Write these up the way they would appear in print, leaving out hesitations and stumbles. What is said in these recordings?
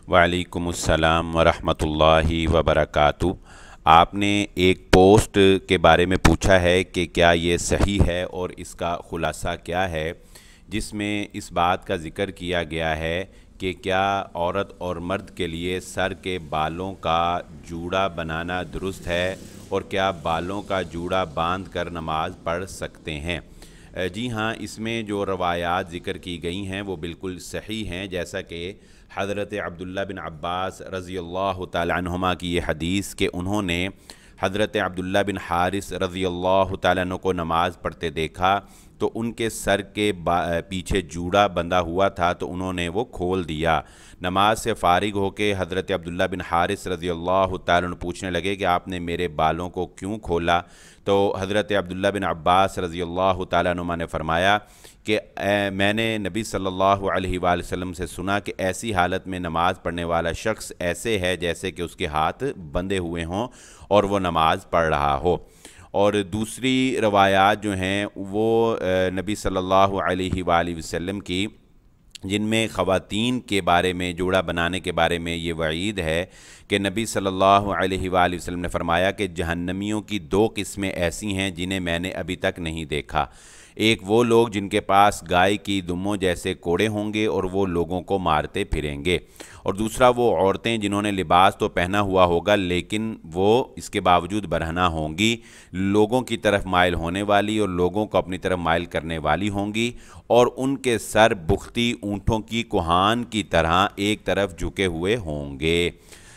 वालेकुम अस्सलाम वरहमतुल्लाहि वबरकातुहू। आपने एक पोस्ट के बारे में पूछा है कि क्या ये सही है और इसका ख़ुलासा क्या है, जिसमें इस बात का ज़िक्र किया गया है कि क्या औरत और मर्द के लिए सर के बालों का जूड़ा बनाना दुरुस्त है और क्या बालों का जूड़ा बांध कर नमाज़ पढ़ सकते हैं। जी हाँ, इसमें जो रवायात ज़िक्र की गई हैं वो बिल्कुल सही हैं। जैसा कि हज़रत अब्दुल्ला बिन अब्बास रज़ी अल्लाह तआला अन्हुमा की ये हदीस कि उन्होंने हज़रत अब्दुल्ला बिन हारिस रज़ी अल्लाह तआला अन्हु को नमाज़ पढ़ते देखा तो उनके सर के पीछे जूड़ा बंधा हुआ था, तो उन्होंने वो खोल दिया। नमाज से फ़ारिग होके हज़रत अब्दुल्ला बिन हारिस रज़ी अल्लाह तआला अन्हु पूछने लगे कि आपने मेरे बालों को क्यों खोला। तो हज़रत अब्दुल्ला बिन अब्बास रज़ी अल्लाह तआला अन्हुमा ने फ़रमाया कि मैंने नबी सल्लल्लाहु अलैहि वसल्लम से सुना कि ऐसी हालत में नमाज़ पढ़ने वाला शख्स ऐसे है जैसे कि उसके हाथ बंधे हुए हों और वो नमाज़ पढ़ रहा हो। और दूसरी रवायात जो हैं वो नबी सल्लल्लाहु अलैहि वसल्लम की, जिनमें ख़वातीन के बारे में जूड़ा बनाने के बारे में ये वईद है कि नबी सल्लल्लाहु अलैहि वसल्लम ने फ़रमाया कि जहन्नमियों की दो किस्में ऐसी हैं जिन्हें मैंने अभी तक नहीं देखा। एक वो लोग जिनके पास गाय की दुम्मों जैसे कोड़े होंगे और वो लोगों को मारते फिरेंगे, और दूसरा वो औरतें जिन्होंने लिबास तो पहना हुआ होगा लेकिन वो इसके बावजूद बरहना होंगी, लोगों की तरफ माइल होने वाली और लोगों को अपनी तरफ माइल करने वाली होंगी, और उनके सर बुख्ती ऊँटों की कुहान की तरह एक तरफ झुके हुए होंगे।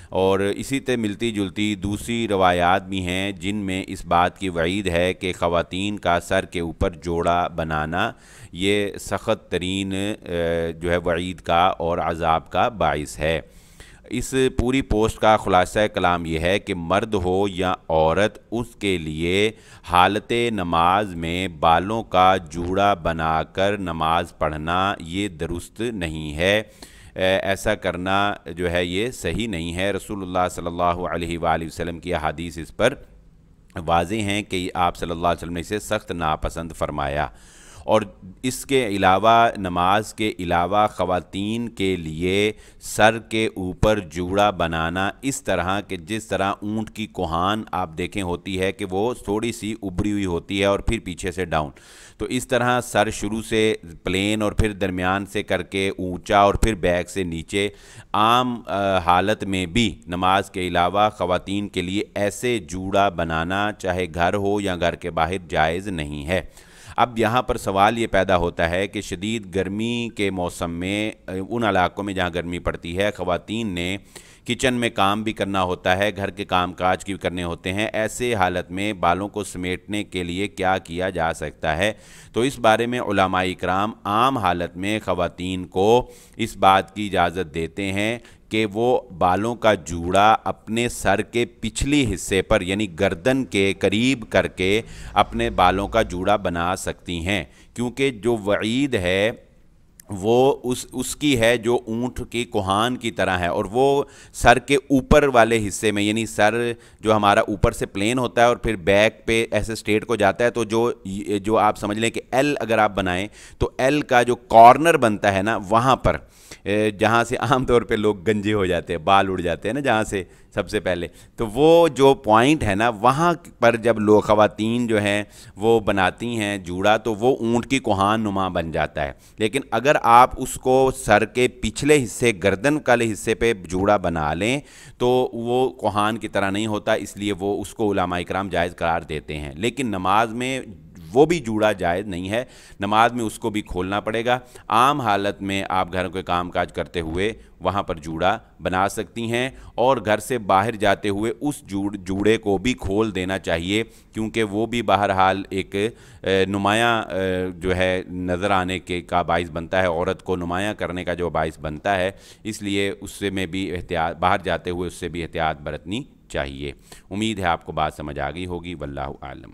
और इसी तरह मिलती जुलती दूसरी रवायात भी हैं जिनमें इस बात की वईद है कि ख़वातीन का सर के ऊपर जोड़ा बनाना ये सख़्त तरीन जो है वईद का और अज़ाब का बाइस है। इस पूरी पोस्ट का ख़ुलासा कलाम यह है कि मर्द हो या औरत, उसके लिए हालत नमाज में बालों का जूड़ा बनाकर नमाज पढ़ना ये दुरुस्त नहीं है। ऐसा करना जो है ये सही नहीं है। रसूलुल्लाह सल्लल्लाहु अलैहि वसल्लम की अहादीस इस पर वाज़ेह हैं कि आप सल्लल्लाहु अलैहि वसल्लम ने इसे सख्त नापसंद फरमाया। और इसके अलावा नमाज के अलावा ख़वातीन के लिए सर के ऊपर जूड़ा बनाना इस तरह के, जिस तरह ऊँट की कोहान आप देखें होती है कि वो थोड़ी सी उभरी हुई होती है और फिर पीछे से डाउन, तो इस तरह सर शुरू से प्लेन और फिर दरमियान से करके ऊंचा और फिर बैक से नीचे, आम हालत में भी नमाज के अलावा ख़वातीन के लिए ऐसे जूड़ा बनाना चाहे घर हो या घर के बाहर जायज़ नहीं है। अब यहाँ पर सवाल ये पैदा होता है कि शदीद गर्मी के मौसम में उन इलाकों में जहाँ गर्मी पड़ती है, ख़वातीन ने किचन में काम भी करना होता है, घर के काम काज भी करने होते हैं, ऐसे हालत में बालों को समेटने के लिए क्या किया जा सकता है। तो इस बारे में उलमाए इकराम आम हालत में ख़वातीन को इस बात की इजाज़त देते हैं कि वो बालों का जूड़ा अपने सर के पिछली हिस्से पर यानी गर्दन के करीब करके अपने बालों का जूड़ा बना सकती हैं, क्योंकि जो वईद है वो उसकी है जो ऊँट की कोहान की तरह है, और वो सर के ऊपर वाले हिस्से में, यानी सर जो हमारा ऊपर से प्लेन होता है और फिर बैक पे ऐसे स्ट्रेट को जाता है, तो जो आप समझ लें कि एल अगर आप बनाएं तो एल का जो कॉर्नर बनता है ना, वहाँ पर जहाँ से आम तौर पे लोग गंजे हो जाते हैं, बाल उड़ जाते हैं ना जहाँ से सबसे पहले, तो वो जो पॉइंट है ना वहाँ पर जब लोग ख़वातीन जो हैं वो बनाती हैं जूड़ा, तो वो ऊँट की कोहान नुमा बन जाता है। लेकिन अगर आप उसको सर के पिछले हिस्से गर्दन वाले हिस्से पे जूड़ा बना लें तो वो कोहान की तरह नहीं होता, इसलिए वो उसको उलमाए इकराम जायज़ करार देते हैं। लेकिन नमाज में वो भी जूड़ा जायज़ नहीं है, नमाज में उसको भी खोलना पड़ेगा। आम हालत में आप घर के काम काज करते हुए वहाँ पर जूड़ा बना सकती हैं, और घर से बाहर जाते हुए उस जूड़े को भी खोल देना चाहिए, क्योंकि वो भी बहरहाल एक नुमायाँ जो है नज़र आने के का बाइस बनता है, औरत को नुमायाँ करने का जो बाइस बनता है, इसलिए उससे में भी एहतियात, बाहर जाते हुए उससे भी एहतियात बरतनी चाहिए। उम्मीद है आपको बात समझ आ गई होगी। वल्लाहु आलम।